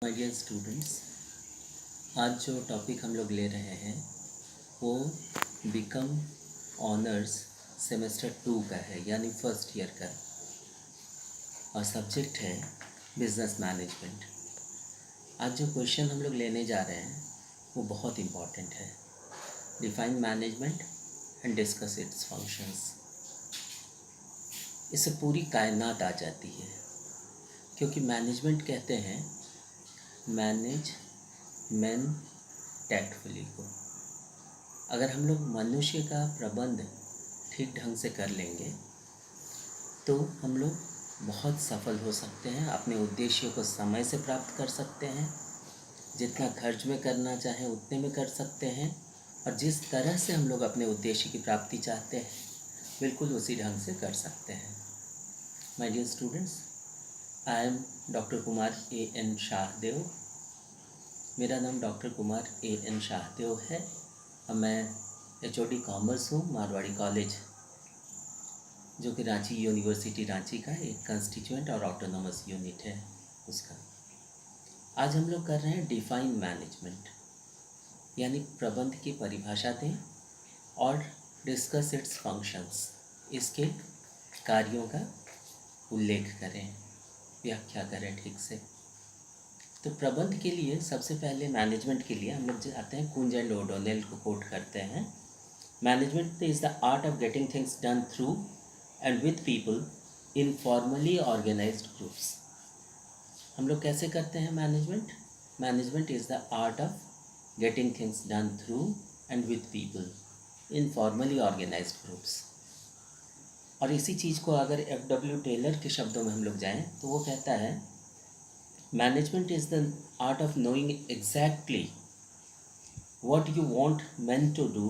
My dear students, आज जो topic हम लोग ले रहे हैं वो बीकॉम ऑनर्स सेमेस्टर 2 का है, यानी फर्स्ट ईयर का, और सब्जेक्ट है बिजनेस मैनेजमेंट। आज जो क्वेश्चन हम लोग लेने जा रहे हैं वो बहुत इम्पॉर्टेंट है। Define management and discuss it's functions. इससे पूरी कायनात आ जाती है, क्योंकि मैनेजमेंट कहते हैं मैनेज मैन टैक्टफुली को। अगर हम लोग मनुष्य का प्रबंध ठीक ढंग से कर लेंगे तो हम लोग बहुत सफल हो सकते हैं, अपने उद्देश्यों को समय से प्राप्त कर सकते हैं, जितना खर्च में करना चाहें उतने में कर सकते हैं, और जिस तरह से हम लोग अपने उद्देश्य की प्राप्ति चाहते हैं बिल्कुल उसी ढंग से कर सकते हैं। My dear students, I am doctor Kumar A.N. Shahdeo. मेरा नाम डॉक्टर कुमार A.N. शाहदेव है और मैं HOD कॉमर्स हूँ, मारवाड़ी कॉलेज, जो कि रांची यूनिवर्सिटी रांची का एक कंस्टिट्यूएंट और ऑटोनोमस यूनिट है उसका। आज हम लोग कर रहे हैं डिफाइन मैनेजमेंट, यानी प्रबंध की परिभाषा दें और डिस्कस इट्स फंक्शंस, इसके कार्यों का उल्लेख करें, व्याख्या करें ठीक से। तो प्रबंध के लिए सबसे पहले मैनेजमेंट के लिए हम लोग जाते हैं कुंज एंड ओडोनेल को कोट करते हैं। Management is the art of getting things done through and with people in formally organised groups. हम लोग कैसे करते हैं management? Management is the art of getting things done through and with people in formally organised groups. और इसी चीज़ को अगर F.W. Taylor के शब्दों में हम लोग जाएं तो वो कहता है management is the art of knowing exactly what you want men to do,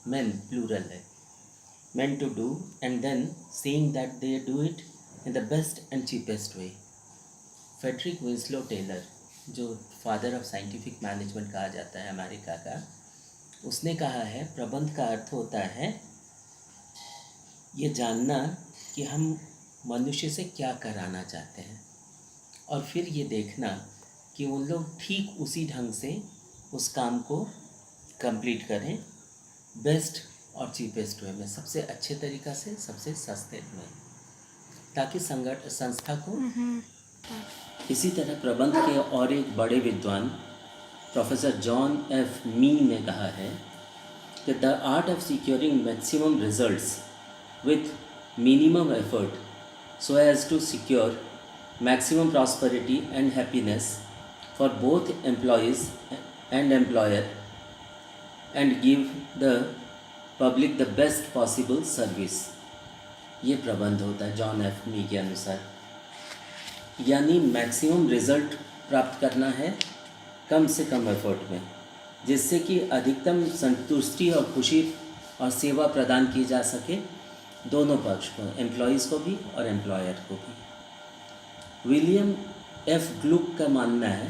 men plural है, men to do, and then seeing that they do it in the best and cheapest way। Frederick Winslow Taylor, जो father of scientific management कहा जाता है America का, उसने कहा है प्रबंध का अर्थ होता है ये जानना कि हम मनुष्य से क्या कराना चाहते हैं और फिर ये देखना कि उन लोग ठीक उसी ढंग से उस काम को कंप्लीट करें, बेस्ट और चीपेस्ट वे में, सबसे अच्छे तरीक़ा से, सबसे सस्ते में, ताकि संस्था को। इसी तरह प्रबंध के और एक बड़े विद्वान प्रोफेसर जॉन F. मी ने कहा है कि the art of securing maximum results with minimum effort so as to secure maximum prosperity and happiness for both employees and employer and give the public the best possible service। ये प्रबंध होता है John F. मी के अनुसार, यानी maximum result प्राप्त करना है कम से कम एफर्ट में, जिससे कि अधिकतम संतुष्टि और खुशी और सेवा प्रदान की जा सके दोनों पक्ष को, एम्प्लॉयज़ को भी और एम्प्लॉयर को भी। William F. ग्लुक का मानना है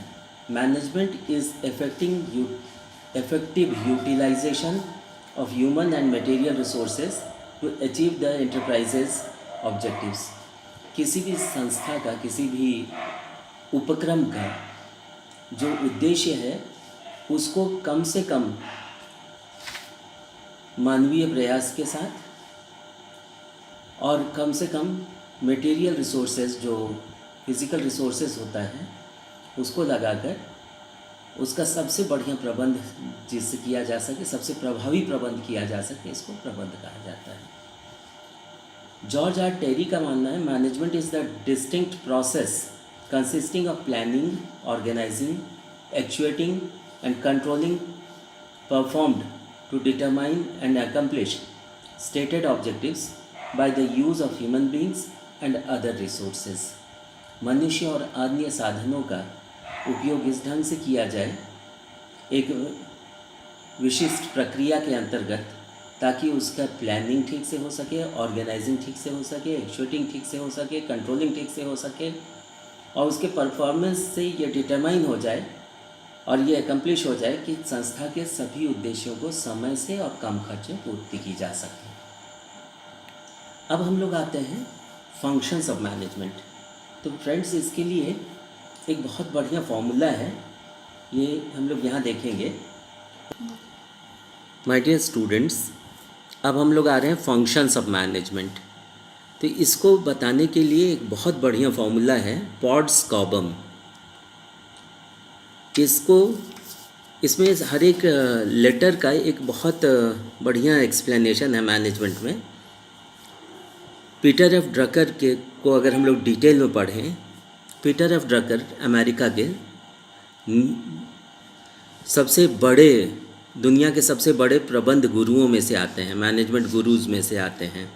management is effective utilization of human and material resources to achieve the enterprise's objectives। किसी भी संस्था का, किसी भी उपक्रम का जो उद्देश्य है उसको कम से कम मानवीय प्रयास के साथ और कम से कम मटेरियल रिसोर्सेज, जो फिज़िकल रिसोर्सेज होता है, उसको लगाकर उसका सबसे बढ़िया प्रबंध जिससे किया जा सके, सबसे प्रभावी प्रबंध किया जा सके, इसको प्रबंध कहा जाता है। जॉर्ज आर टेरी का मानना है management is the distinct process consisting of planning, organising, actuating and controlling performed to determine and accomplish stated objectives by the use of human beings and other resources। मनुष्य और अन्य साधनों का उपयोग इस ढंग से किया जाए एक विशिष्ट प्रक्रिया के अंतर्गत, ताकि उसका प्लानिंग ठीक से हो सके, ऑर्गेनाइजिंग ठीक से हो सके, एक्चुएटिंग ठीक से हो सके, कंट्रोलिंग ठीक से हो सके, और उसके परफॉर्मेंस से ये डिटरमाइन हो जाए और ये एकम्प्लिश हो जाए कि संस्था के सभी उद्देश्यों को समय से और कम खर्च में पूर्ति की जा सके। अब हम लोग आते हैं फंक्शंस ऑफ मैनेजमेंट। तो फ्रेंड्स, इसके लिए एक बहुत बढ़िया फॉर्मूला है, ये हम लोग यहाँ देखेंगे। माय डियर स्टूडेंट्स, अब हम लोग आ रहे हैं फंक्शंस ऑफ मैनेजमेंट। तो इसको बताने के लिए एक बहुत बढ़िया फॉर्मूला है, पॉड्स-कॉबम। इसमें हर एक लेटर का एक बहुत बढ़िया एक्सप्लेनेशन है मैनेजमेंट में। पीटर एफ ड्रकर को अगर हम लोग डिटेल में पढ़ें, पीटर एफ ड्रकर अमेरिका के सबसे बड़े, दुनिया के सबसे बड़े प्रबंध गुरुओं में से आते हैं, मैनेजमेंट गुरुज में से आते हैं।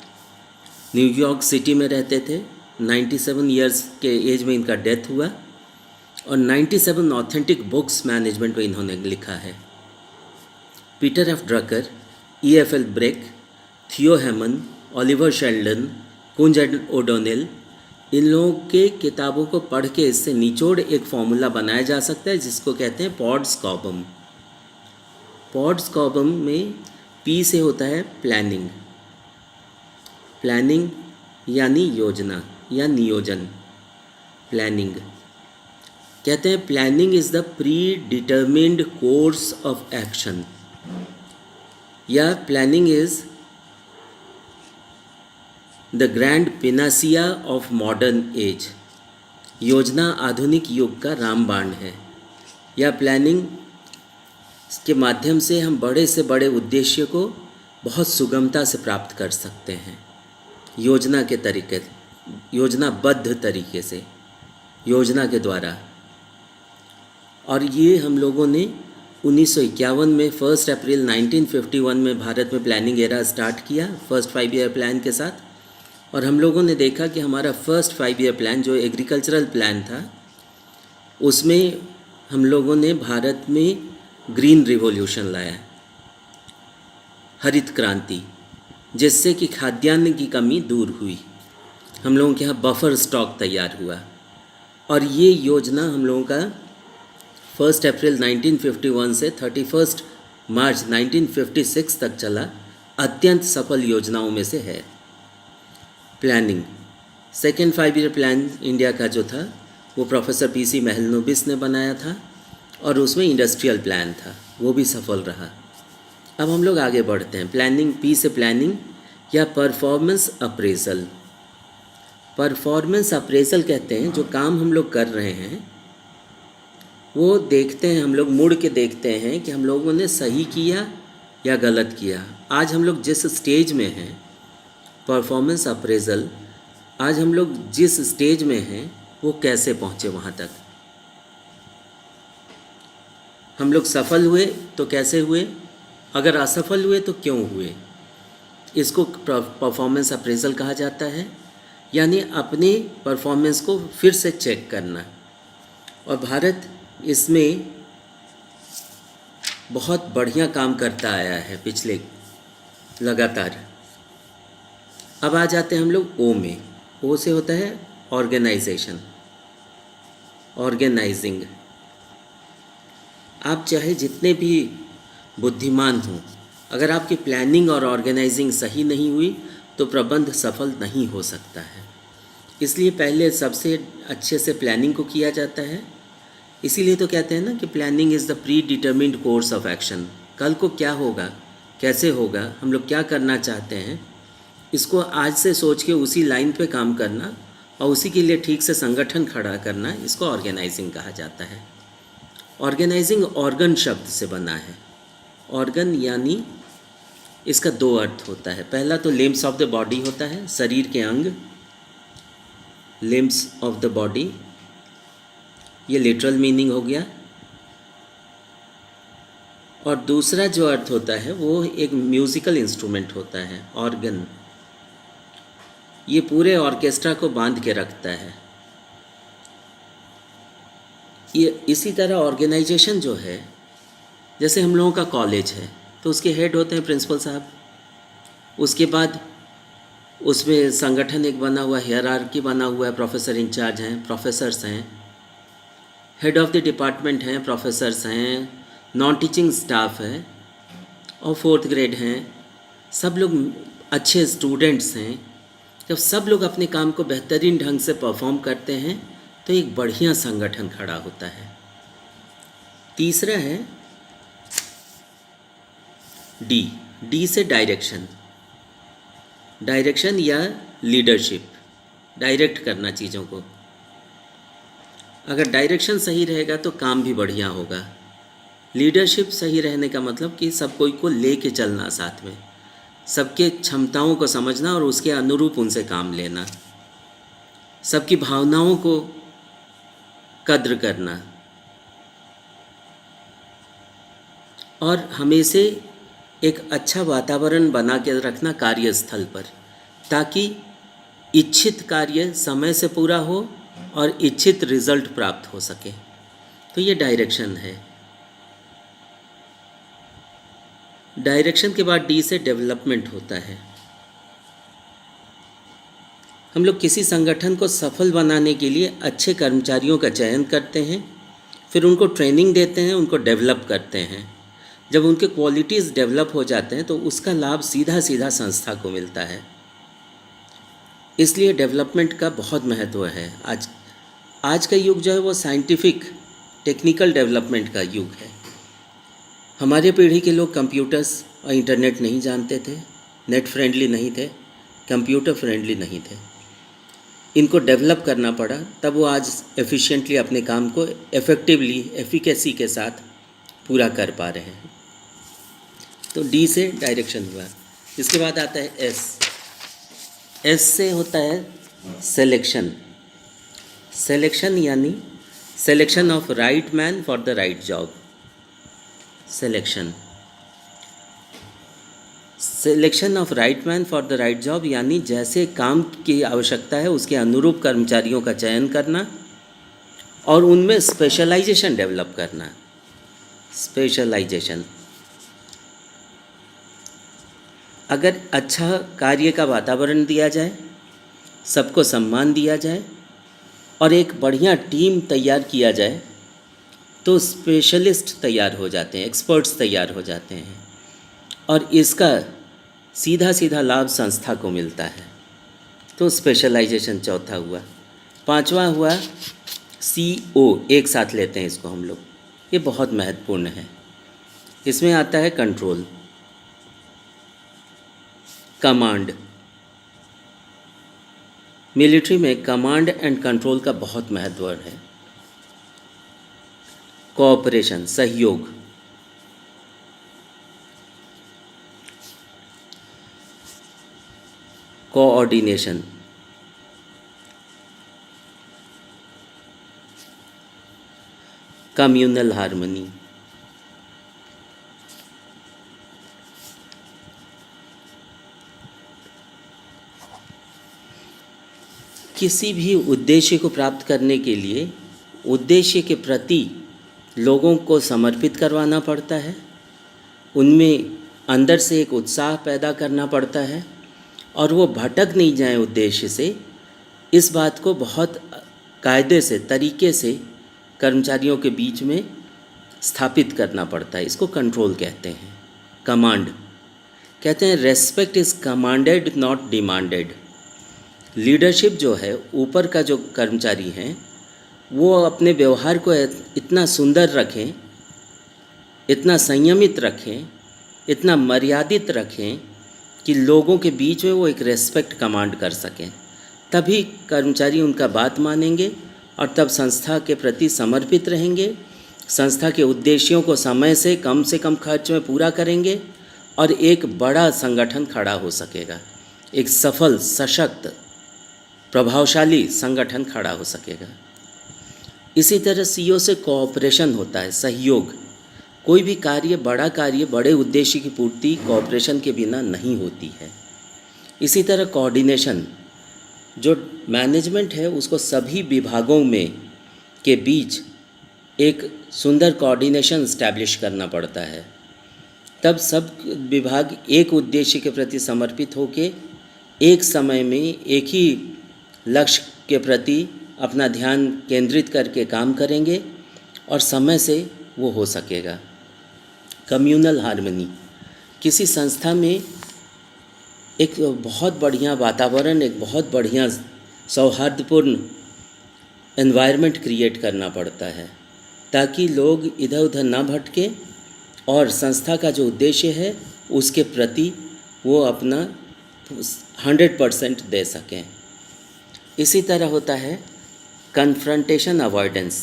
न्यूयॉर्क सिटी में रहते थे। 97 ईयर्स के एज में इनका डेथ हुआ और 97 ऑथेंटिक बुक्स मैनेजमेंट में इन्होंने लिखा है। Peter F Drucker, EFL Brech, Theo Haimann, Oliver Sheldon, Koontz O'Donnell, इन लोगों के किताबों को पढ़ के इससे निचोड़ एक फॉर्मूला बनाया जा सकता है जिसको कहते हैं पॉड्स-कॉबम। पॉड्स-कॉबम में P से होता है प्लानिंग। प्लानिंग यानी योजना या नियोजन। प्लानिंग कहते हैं planning is the predetermined course of action, या planning is the grand panacea of modern age. योजना आधुनिक युग का रामबाण है, या प्लानिंग के माध्यम से हम बड़े से बड़े उद्देश्य को बहुत सुगमता से प्राप्त कर सकते हैं, योजना के तरीके, योजनाबद्ध तरीके से, योजना के द्वारा। और ये हम लोगों ने 1951 में 1 अप्रैल 1951 में भारत में प्लानिंग एरा स्टार्ट किया, फर्स्ट 5 ईयर प्लान के साथ। और हम लोगों ने देखा कि हमारा फर्स्ट 5 ईयर प्लान जो एग्रीकल्चरल प्लान था, उसमें हम लोगों ने भारत में ग्रीन रिवॉल्यूशन लाया, हरित क्रांति, जिससे कि खाद्यान्न की कमी दूर हुई। हम लोगों के यहाँ बफर स्टॉक तैयार हुआ। और ये योजना हम लोगों का 1 अप्रैल 1951 से 31 मार्च 1956 तक चला, अत्यंत सफल योजनाओं में से है। Planning second 5 year plan India का जो था वो प्रोफेसर PC महलनोबिस ने बनाया था, और उसमें इंडस्ट्रियल प्लान था, वो भी सफल रहा। अब हम लोग आगे बढ़ते हैं। प्लानिंग, P से प्लानिंग या परफॉर्मेंस अप्रेजल। परफॉर्मेंस अप्रेजल कहते हैं जो काम हम लोग कर रहे हैं वो देखते हैं, हम लोग मुड़ के देखते हैं कि हम लोगों ने सही किया या गलत किया। आज हम लोग जिस स्टेज में हैं, परफॉर्मेंस अप्रेजल, आज हम लोग जिस स्टेज में हैं वो कैसे पहुँचे वहाँ तक। हम लोग सफल हुए तो कैसे हुए, अगर असफल हुए तो क्यों हुए, इसको परफॉर्मेंस अप्रेजल कहा जाता है। यानी अपने परफॉर्मेंस को फिर से चेक करना। और भारत इसमें बहुत बढ़िया काम करता आया है पिछले लगातार। अब आ जाते हैं हम लोग O में। O से होता है ऑर्गेनाइजेशन, ऑर्गेनाइजिंग। आप चाहे जितने भी बुद्धिमान हों, अगर आपकी प्लानिंग और ऑर्गेनाइजिंग सही नहीं हुई तो प्रबंध सफल नहीं हो सकता है। इसलिए पहले सबसे अच्छे से प्लानिंग को किया जाता है। इसीलिए तो कहते हैं ना कि planning is the predetermined course of action. कल को क्या होगा, कैसे होगा, हम लोग क्या करना चाहते हैं, इसको आज से सोच के उसी लाइन पे काम करना और उसी के लिए ठीक से संगठन खड़ा करना, इसको ऑर्गेनाइजिंग कहा जाता है। ऑर्गेनाइजिंग ऑर्गन शब्द से बना है। ऑर्गन यानी इसका 2 अर्थ होता है। पहला तो लिम्स ऑफ द बॉडी होता है, शरीर के अंग, लिम्स ऑफ द बॉडी, ये लिटरल मीनिंग हो गया। और दूसरा जो अर्थ होता है वो एक म्यूज़िकल इंस्ट्रूमेंट होता है, ऑर्गन। ये पूरे ऑर्केस्ट्रा को बांध के रखता है। ये इसी तरह ऑर्गेनाइजेशन जो है, जैसे हम लोगों का कॉलेज है तो उसके हेड होते हैं प्रिंसिपल साहब, उसके बाद उसमें संगठन एक बना हुआ, हायरार्की बना हुआ है, प्रोफेसर इंचार्ज हैं, प्रोफेसर्स हैं, हेड ऑफ़ द डिपार्टमेंट हैं, प्रोफेसर्स हैं, नॉन टीचिंग स्टाफ है और 4th ग्रेड हैं, सब लोग अच्छे स्टूडेंट्स हैं। जब सब लोग अपने काम को बेहतरीन ढंग से परफॉर्म करते हैं तो एक बढ़िया संगठन खड़ा होता है। तीसरा है डी। डी से डायरेक्शन, डायरेक्शन या लीडरशिप, डायरेक्ट करना चीज़ों को। अगर डायरेक्शन सही रहेगा तो काम भी बढ़िया होगा। लीडरशिप सही रहने का मतलब कि सब कोई को लेके चलना, साथ में सबके क्षमताओं को समझना और उसके अनुरूप उनसे काम लेना, सबकी भावनाओं को कद्र करना, और हमेशा एक अच्छा वातावरण बना के रखना कार्यस्थल पर, ताकि इच्छित कार्य समय से पूरा हो और इच्छित रिजल्ट प्राप्त हो सके। तो ये डायरेक्शन है। डायरेक्शन के बाद डी से डेवलपमेंट होता है। हम लोग किसी संगठन को सफल बनाने के लिए अच्छे कर्मचारियों का चयन करते हैं, फिर उनको ट्रेनिंग देते हैं, उनको डेवलप करते हैं। जब उनके क्वालिटीज़ डेवलप हो जाते हैं तो उसका लाभ सीधा सीधा संस्था को मिलता है। इसलिए डेवलपमेंट का बहुत महत्व है। आज का युग जो है वो साइंटिफिक टेक्निकल डेवलपमेंट का युग है। हमारे पीढ़ी के लोग कंप्यूटर्स और इंटरनेट नहीं जानते थे, नेट फ्रेंडली नहीं थे, कंप्यूटर फ्रेंडली नहीं थे। इनको डेवलप करना पड़ा, तब वो आज एफिशिएंटली अपने काम को इफ़ेक्टिवली, एफिकेसी के साथ पूरा कर पा रहे हैं। तो डी से डायरेक्शन हुआ। इसके बाद आता है एस। एस से होता है सिलेक्शन। सिलेक्शन यानी selection of right man for the right job. Selection of right man for the right job यानी जैसे काम की आवश्यकता है उसके अनुरूप कर्मचारियों का चयन करना और उनमें स्पेशलाइजेशन डेवलप करना। स्पेशलाइजेशन, अगर अच्छा कार्य का वातावरण दिया जाए, सबको सम्मान दिया जाए और एक बढ़िया टीम तैयार किया जाए तो स्पेशलिस्ट तैयार हो जाते हैं, एक्सपर्ट्स तैयार हो जाते हैं और इसका सीधा सीधा लाभ संस्था को मिलता है। तो स्पेशलाइजेशन चौथा हुआ। पांचवा हुआ CO, एक साथ लेते हैं इसको हम लोग, ये बहुत महत्वपूर्ण है। इसमें आता है कंट्रोल, कमांड। मिलिट्री में कमांड एंड कंट्रोल का बहुत महत्व है। कोऑपरेशन, सहयोग, कोऑर्डिनेशन, कम्युनल हार्मनी, किसी भी उद्देश्य को प्राप्त करने के लिए उद्देश्य के प्रति लोगों को समर्पित करवाना पड़ता है, उनमें अंदर से एक उत्साह पैदा करना पड़ता है और वो भटक नहीं जाए उद्देश्य से। इस बात को बहुत कायदे से, तरीके से कर्मचारियों के बीच में स्थापित करना पड़ता है। इसको कंट्रोल कहते हैं। कमांड कहते हैं respect is commanded not demanded. Leadership जो है, ऊपर का जो कर्मचारी हैं वो अपने व्यवहार को इतना सुंदर रखें, इतना संयमित रखें, इतना मर्यादित रखें कि लोगों के बीच में वो एक रेस्पेक्ट कमांड कर सकें। तभी कर्मचारी उनका बात मानेंगे और तब संस्था के प्रति समर्पित रहेंगे, संस्था के उद्देश्यों को समय से कम खर्च में पूरा करेंगे और एक बड़ा संगठन खड़ा हो सकेगा। एक सफल, सशक्त, प्रभावशाली संगठन खड़ा हो सकेगा। इसी तरह CO से कोऑपरेशन होता है, सहयोग। कोई भी कार्य, बड़ा कार्य, बड़े उद्देश्य की पूर्ति कोऑपरेशन के बिना नहीं होती है। इसी तरह कोऑर्डिनेशन, जो मैनेजमेंट है उसको सभी विभागों में के बीच एक सुंदर कोऑर्डिनेशन इस्टेब्लिश करना पड़ता है। तब सब विभाग एक उद्देश्य के प्रति समर्पित होकर एक समय में एक ही लक्ष्य के प्रति अपना ध्यान केंद्रित करके काम करेंगे और समय से वो हो सकेगा। कम्युनल हार्मनी, किसी संस्था में एक बहुत बढ़िया वातावरण, एक बहुत बढ़िया सौहार्दपूर्ण एनवायरनमेंट क्रिएट करना पड़ता है ताकि लोग इधर उधर ना भटके और संस्था का जो उद्देश्य है उसके प्रति वो अपना 100% दे सकें। इसी तरह होता है कन्फ्रंटेशन अवॉइडेंस।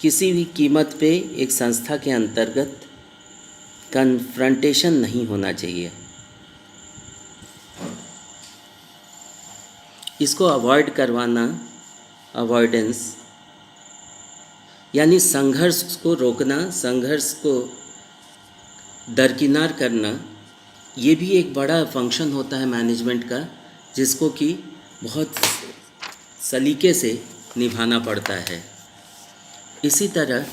किसी भी कीमत पे एक संस्था के अंतर्गत कन्फ्रंटेशन नहीं होना चाहिए। इसको अवॉइड करवाना, अवॉइडेंस यानी संघर्ष को रोकना, संघर्ष को दरकिनार करना, ये भी एक बड़ा फंक्शन होता है मैनेजमेंट का, जिसको कि बहुत सलीके से निभाना पड़ता है। इसी तरह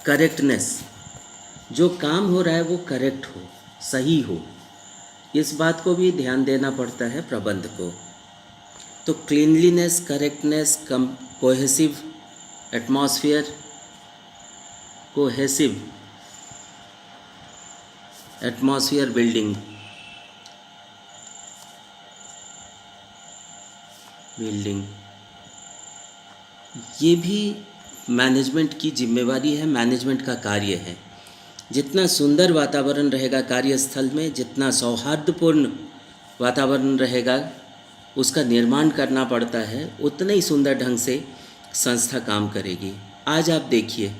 करेक्टनेस, जो काम हो रहा है वो करेक्ट हो, सही हो, इस बात को भी ध्यान देना पड़ता है प्रबंध को। तो cleanliness, correctness, cohesive atmosphere, cohesive atmosphere building, ये भी मैनेजमेंट की जिम्मेवारी है, मैनेजमेंट का कार्य है। जितना सुंदर वातावरण रहेगा कार्यस्थल में, जितना सौहार्दपूर्ण वातावरण रहेगा, उसका निर्माण करना पड़ता है, उतना ही सुंदर ढंग से संस्था काम करेगी। आज आप देखिए,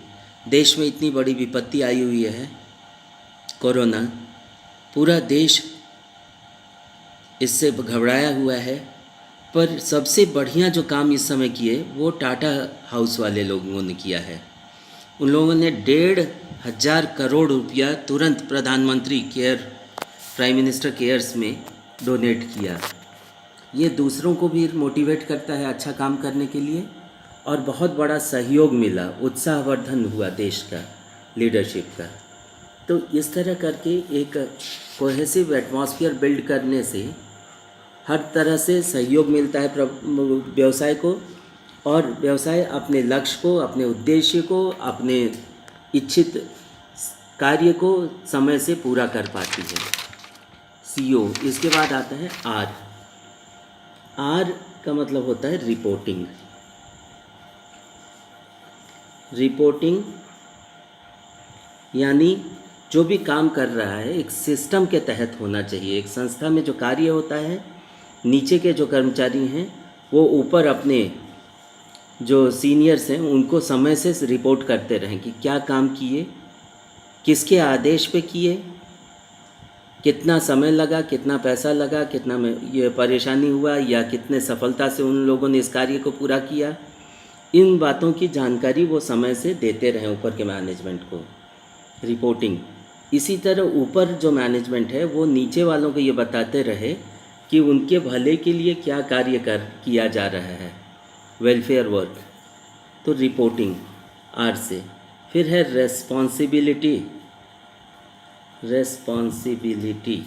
देश में इतनी बड़ी विपत्ति आई हुई है, कोरोना, पूरा देश इससे घबराया हुआ है, पर सबसे बढ़िया जो काम इस समय किए वो टाटा हाउस वाले लोगों ने किया है। उन लोगों ने 1,500 करोड़ रुपया तुरंत प्रधानमंत्री केयर, प्राइम मिनिस्टर केयर्स में डोनेट किया। ये दूसरों को भी मोटिवेट करता है अच्छा काम करने के लिए, और बहुत बड़ा सहयोग मिला, उत्साहवर्धन हुआ देश का लीडरशिप का। तो इस तरह करके एक कोहेसिव एटमॉस्फेयर बिल्ड करने से हर तरह से सहयोग मिलता है व्यवसाय को, और व्यवसाय अपने लक्ष्य को, अपने उद्देश्य को, अपने इच्छित कार्य को समय से पूरा कर पाती है। CO। इसके बाद आता है R। R का मतलब होता है रिपोर्टिंग। रिपोर्टिंग यानी जो भी काम कर रहा है एक सिस्टम के तहत होना चाहिए। एक संस्था में जो कार्य होता है, नीचे के जो कर्मचारी हैं वो ऊपर अपने जो सीनियर्स हैं उनको समय से रिपोर्ट करते रहें कि क्या काम किए, किसके आदेश पे किए, कितना समय लगा, कितना पैसा लगा, कितना में ये परेशानी हुआ, या कितने सफलता से उन लोगों ने इस कार्य को पूरा किया। इन बातों की जानकारी वो समय से देते रहें ऊपर के मैनेजमेंट को, रिपोर्टिंग। इसी तरह ऊपर जो मैनेजमेंट है वो नीचे वालों को ये बताते रहे कि उनके भले के लिए क्या कार्य किया जा रहा है, वेलफेयर वर्क। तो रिपोर्टिंग R से। फिर है responsibility. Responsibility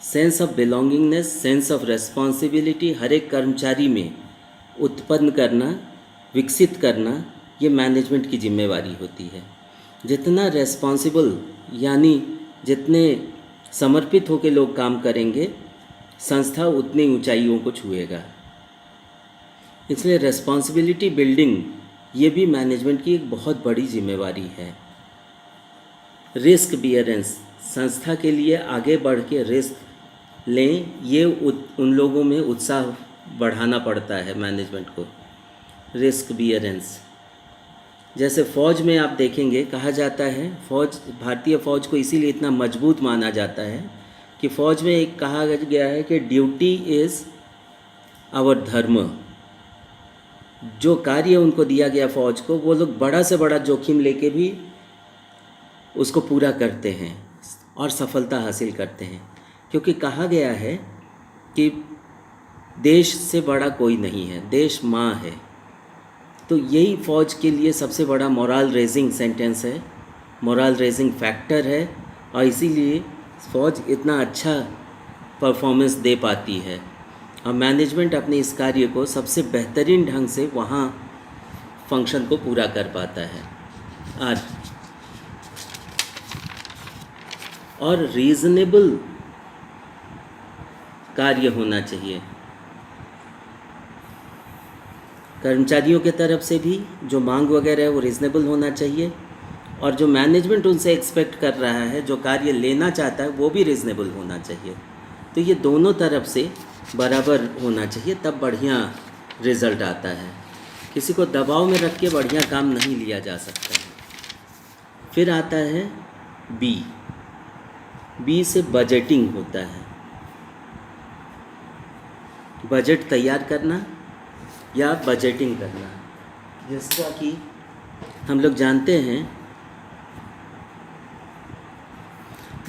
sense of belongingness, sense of responsibility हर एक कर्मचारी में उत्पन्न करना, विकसित करना, ये मैनेजमेंट की जिम्मेवारी होती है। जितना रेस्पॉन्सिबल यानी जितने समर्पित होकर लोग काम करेंगे, संस्था उतनी ऊंचाइयों को छुएगा। इसलिए रेस्पॉन्सिबिलिटी बिल्डिंग ये भी मैनेजमेंट की एक बहुत बड़ी जिम्मेवारी है। रिस्क बियरेंस, संस्था के लिए आगे बढ़ के रिस्क लें, ये उन लोगों में उत्साह बढ़ाना पड़ता है मैनेजमेंट को। रिस्क बियरेंस, जैसे फ़ौज में आप देखेंगे कहा जाता है, फ़ौज, भारतीय फ़ौज को इसीलिए इतना मजबूत माना जाता है कि फ़ौज में एक कहा गया है कि ड्यूटी इज़ आवर धर्म। जो कार्य उनको दिया गया फ़ौज को, वो लोग बड़ा से बड़ा जोखिम लेके भी उसको पूरा करते हैं और सफलता हासिल करते हैं, क्योंकि कहा गया है कि देश से बड़ा कोई नहीं है, देश माँ है। तो यही फ़ौज के लिए सबसे बड़ा मोरल रेजिंग सेंटेंस है, मोरल रेजिंग फैक्टर है, और इसीलिए फ़ौज इतना अच्छा परफॉर्मेंस दे पाती है और मैनेजमेंट अपने इस कार्य को सबसे बेहतरीन ढंग से वहाँ फंक्शन को पूरा कर पाता है। और रीज़नेबल कार्य होना चाहिए। कर्मचारियों के तरफ से भी जो मांग वगैरह है वो रिजनेबल होना चाहिए, और जो मैनेजमेंट उनसे एक्सपेक्ट कर रहा है, जो कार्य लेना चाहता है, वो भी रिजनेबल होना चाहिए। तो ये दोनों तरफ से बराबर होना चाहिए, तब बढ़िया रिज़ल्ट आता है। किसी को दबाव में रख के बढ़िया काम नहीं लिया जा सकता है। फिर आता है बी से बजटिंग होता है। बजट तैयार करना या बजटिंग करना, जिसका कि हम लोग जानते हैं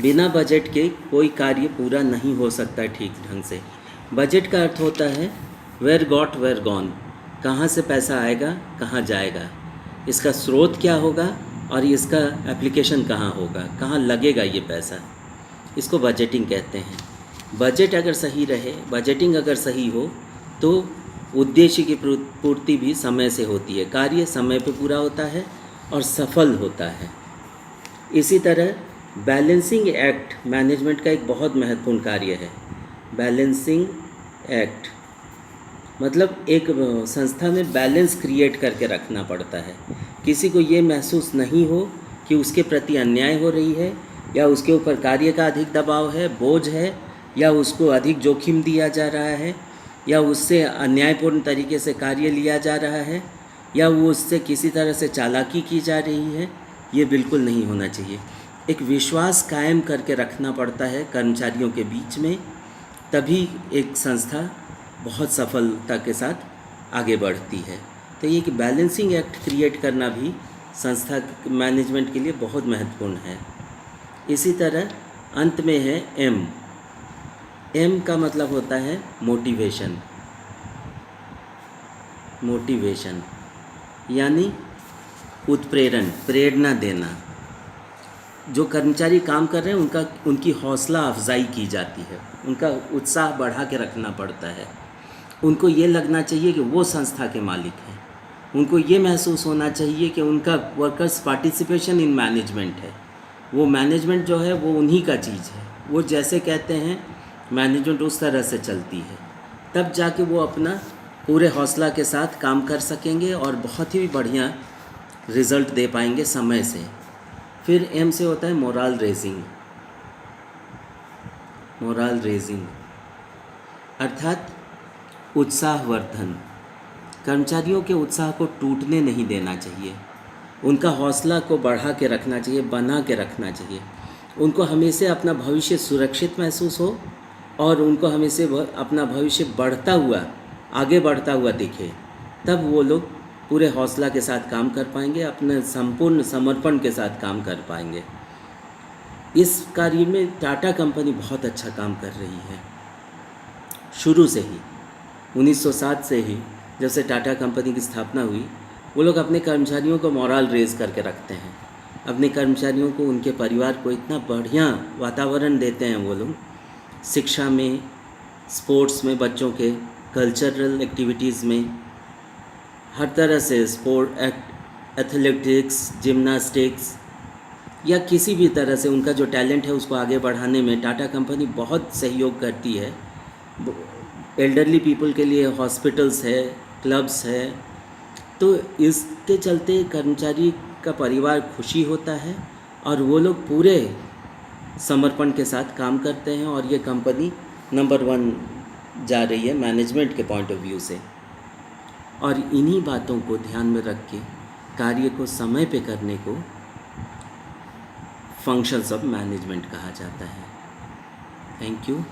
बिना बजट के कोई कार्य पूरा नहीं हो सकता ठीक ढंग से। बजट का अर्थ होता है वेयर गॉट वेयर गॉन, कहाँ से पैसा आएगा कहाँ जाएगा, इसका स्रोत क्या होगा और इसका एप्लीकेशन कहाँ होगा, कहाँ लगेगा ये पैसा, इसको बजटिंग कहते हैं। बजट अगर सही रहे, बजटिंग अगर सही हो, तो उद्देश्य की पूर्ति भी समय से होती है, कार्य समय पे पूरा होता है और सफल होता है। इसी तरह बैलेंसिंग एक्ट मैनेजमेंट का एक बहुत महत्वपूर्ण कार्य है। बैलेंसिंग एक्ट मतलब एक संस्था में बैलेंस क्रिएट करके रखना पड़ता है। किसी को ये महसूस नहीं हो कि उसके प्रति अन्याय हो रही है, या उसके ऊपर कार्य का अधिक दबाव है, बोझ है, या उसको अधिक जोखिम दिया जा रहा है, या उससे अन्यायपूर्ण तरीके से कार्य लिया जा रहा है, या वो उससे किसी तरह से चालाकी की जा रही है। ये बिल्कुल नहीं होना चाहिए। एक विश्वास कायम करके रखना पड़ता है कर्मचारियों के बीच में, तभी एक संस्था बहुत सफलता के साथ आगे बढ़ती है। तो ये कि बैलेंसिंग एक्ट क्रिएट करना भी संस्था मैनेजमेंट के लिए बहुत महत्वपूर्ण है। इसी तरह अंत में है एम का मतलब होता है मोटिवेशन। मोटिवेशन यानी उत्प्रेरण, प्रेरणा देना। जो कर्मचारी काम कर रहे हैं उनकी हौसला अफजाई की जाती है, उनका उत्साह बढ़ा के रखना पड़ता है। उनको ये लगना चाहिए कि वो संस्था के मालिक हैं, उनको ये महसूस होना चाहिए कि उनका वर्कर्स पार्टिसिपेशन इन मैनेजमेंट है। वो मैनेजमेंट जो है वो उन्हीं का चीज़ है, वो जैसे कहते हैं मैनेजमेंट उस तरह से चलती है। तब जाके वो अपना पूरे हौसला के साथ काम कर सकेंगे और बहुत ही बढ़िया रिज़ल्ट दे पाएंगे समय से। फिर एम से होता है मोरल रेजिंग। मोरल रेजिंग अर्थात उत्साहवर्धन। कर्मचारियों के उत्साह को टूटने नहीं देना चाहिए, उनका हौसला को बढ़ा के रखना चाहिए, बना के रखना चाहिए। उनको हमेशा अपना भविष्य सुरक्षित महसूस हो और उनको हमेशा अपना भविष्य बढ़ता हुआ, आगे बढ़ता हुआ दिखे, तब वो लोग पूरे हौसला के साथ काम कर पाएंगे, अपने संपूर्ण समर्पण के साथ काम कर पाएंगे। इस कार्य में टाटा कंपनी बहुत अच्छा काम कर रही है। शुरू से ही 1907 से ही जब से टाटा कंपनी की स्थापना हुई, वो लोग अपने कर्मचारियों को मोरल रेज करके रखते हैं। अपने कर्मचारियों को, उनके परिवार को इतना बढ़िया वातावरण देते हैं वो लोग। शिक्षा में, स्पोर्ट्स में, बच्चों के कल्चरल एक्टिविटीज़ में, हर तरह से स्पोर्ट, एथलेटिक्स, जिम्नास्टिक्स या किसी भी तरह से उनका जो टैलेंट है उसको आगे बढ़ाने में टाटा कंपनी बहुत सहयोग करती है। एल्डरली पीपल के लिए हॉस्पिटल्स है, क्लब्स है। तो इसके चलते कर्मचारी का परिवार खुशी होता है और वो लोग पूरे समर्पण के साथ काम करते हैं, और ये कंपनी नंबर 1 जा रही है मैनेजमेंट के पॉइंट ऑफ व्यू से। और इन्हीं बातों को ध्यान में रख के कार्य को समय पे करने को फंक्शंस ऑफ मैनेजमेंट कहा जाता है। Thank you.